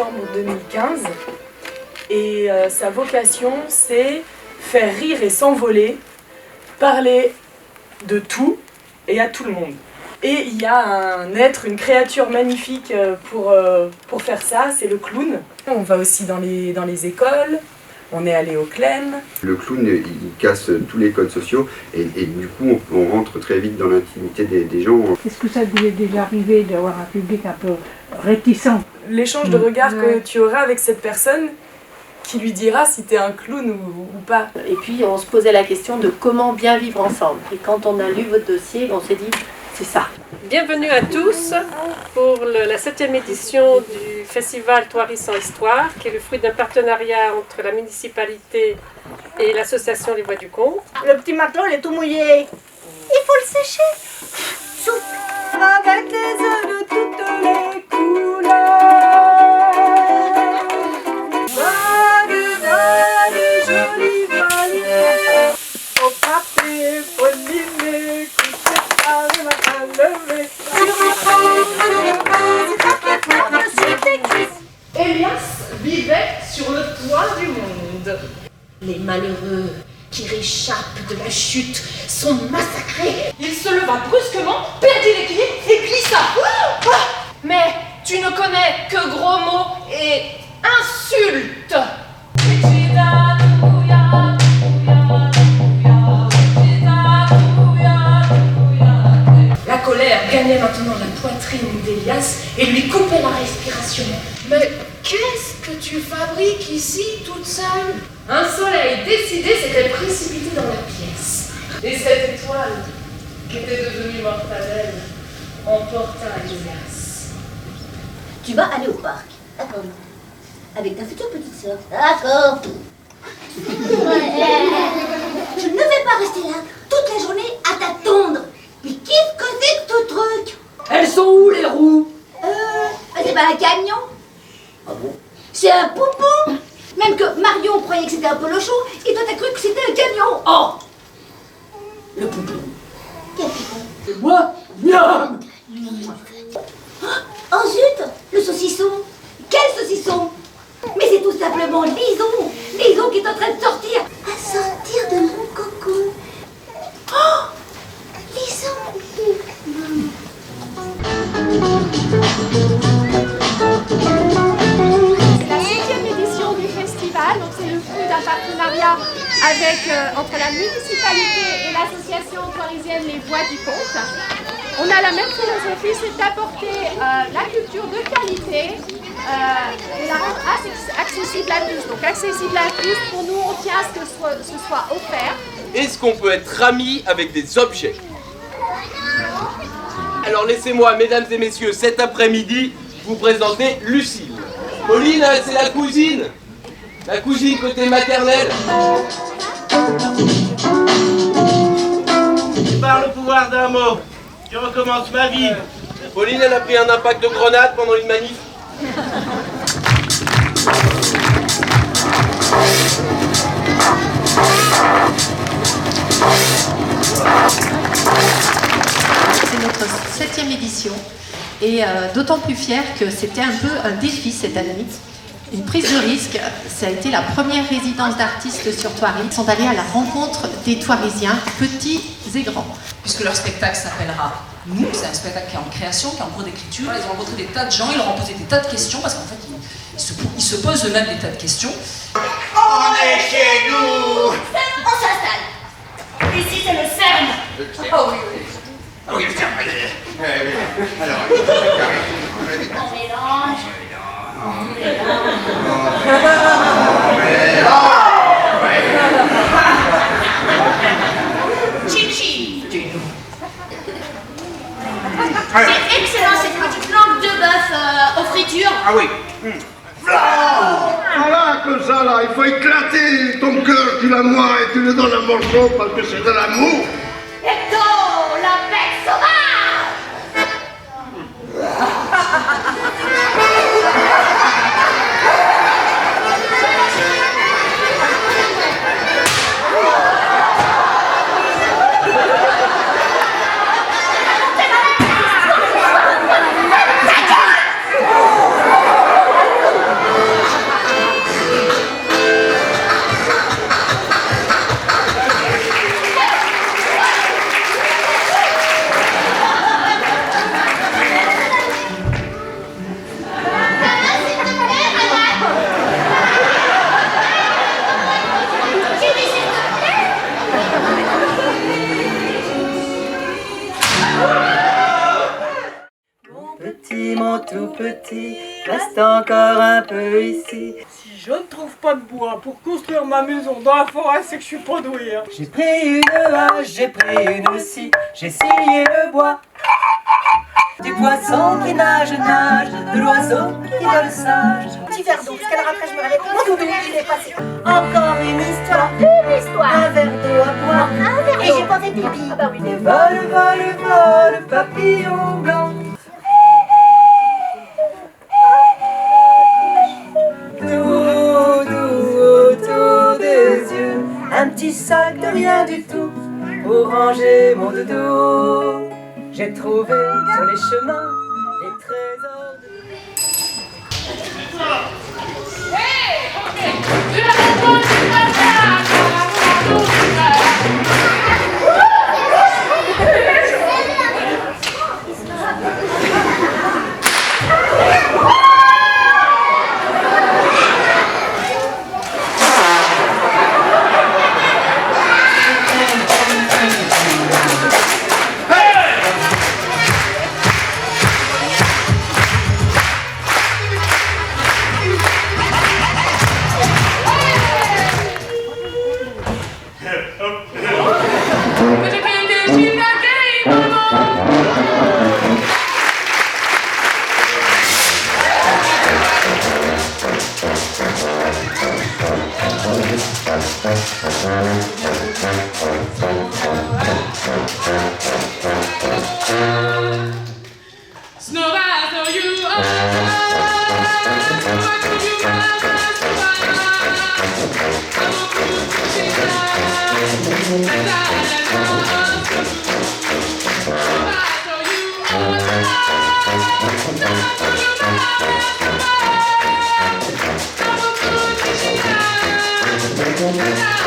septembre 2015. Et sa vocation, c'est faire rire et s'envoler, parler de tout et à tout le monde. Et il y a un être, une créature magnifique pour faire ça, c'est le clown. On va aussi dans les écoles, on est allé au Clem. Le clown, il casse tous les codes sociaux et du coup, on rentre très vite dans l'intimité des gens. Est-ce que ça vous est déjà arrivé d'avoir un public un peu réticent? L'échange de regards que tu auras avec cette personne qui lui dira si t'es un clown ou pas. Et puis on se posait la question de comment bien vivre ensemble. Et quand on a lu votre dossier, on s'est dit, c'est ça. Bienvenue à tous pour la 7e édition du festival Thoiry sans histoire, qui est le fruit d'un partenariat entre la municipalité et l'association Les Voix du Conte. Le petit matelot, il est tout mouillé. Il faut le sécher. Soupe. Avec des œufs de toutes les couleurs. Vague, vague, jolie valière. Au papier, polymé, couché par le matin levé. Elias vivait sur le toit du monde. Les malheureux qui réchappent de la chute sont massacrés. Il se leva brusquement, perdit l'équilibre et glissa. Mais tu ne connais que gros mots et insultes. La colère gagnait maintenant la poitrine d'Elias et lui coupait la respiration. Mais qu'est-ce que tu fabriques ici toute seule? Un soleil décidé s'était précipité dans la pièce. Et cette étoile, qui était devenue mortadelle, emporta Elias. Tu vas aller au parc, d'accord? Avec ta future petite sœur, d'accord? Je ne vais pas rester là toute la journée à t'attendre. Mais qu'est-ce que c'est que ce truc? Elles sont où les roues? C'est pas un camion? Ah bon? C'est un poupon. Même que Marion croyait que c'était un polochon, et toi t'as cru que c'était un camion. Oh! Le poupon. Quel poupon? Et moi? Miam! Oh zut! Le saucisson. Quel saucisson? Mais c'est tout simplement Lison. Lison qui est en train de sortir. À sortir de mon cocon. Oh! Lison. C'est la 7e édition du festival, donc c'est le fruit d'un partenariat entre la municipalité et l'association thoirysienne Les Voix du Conte. On a la même philosophie, c'est d'apporter la culture de qualité et la rendre accessible à tous. Donc accessible à tous, pour nous on tient à ce que ce soit offert. Est-ce qu'on peut être amis avec des objets? Alors laissez-moi, mesdames et messieurs, cet après-midi, vous présenter Lucille. Pauline, c'est la cousine. La cousine côté maternelle. Par le pouvoir d'un mot, je recommence ma vie. Pauline, elle a pris un impact de grenade pendant une manif. C'est notre 7e édition et d'autant plus fière que c'était un peu un défi cette année. Une prise de risque, ça a été la première résidence d'artistes sur Thoiry. Ils sont allés à la rencontre des Thoirysiens, petits et grands. Puisque leur spectacle s'appellera Nous, c'est un spectacle qui est en création, qui est en cours d'écriture. Ils ont rencontré des tas de gens, ils leur ont posé des tas de questions, parce qu'en fait, ils se posent eux-mêmes des tas de questions. On est chez nous. On s'installe. Ici, c'est le CERN. Oh oui, oui. Ah oui, tiens, alors, on mélange. Chichi. C'est excellent cette petite langue de bœuf aux fritures. Ah oui. Voilà, comme ça, là, il faut éclater ton cœur, tu la noies et tu le donnes un morceau parce que c'est de l'amour. Hecto, la bête sauvage. petit, reste encore un peu ici. Si je ne trouve pas de bois pour construire ma maison dans la forêt, c'est que je suis pas doué. Hein. J'ai pris une hache, j'ai pris une scie, j'ai scié le bois. Du poisson qui nage, nage, de l'oiseau qui vole sage. Petit verre d'eau, parce qu'à l'heure après je me réveille. Mon doudou, il est passé. Encore une histoire, un verre d'eau à boire. Un verre d'eau. Et j'ai pas fait pipi. Ah bah oui. Et vole, vole, vole, papillon blanc. Doux, doux, autour des yeux, un petit sac de rien du tout pour ranger mon doudou. J'ai trouvé sur les chemins les trésors de... Thank you.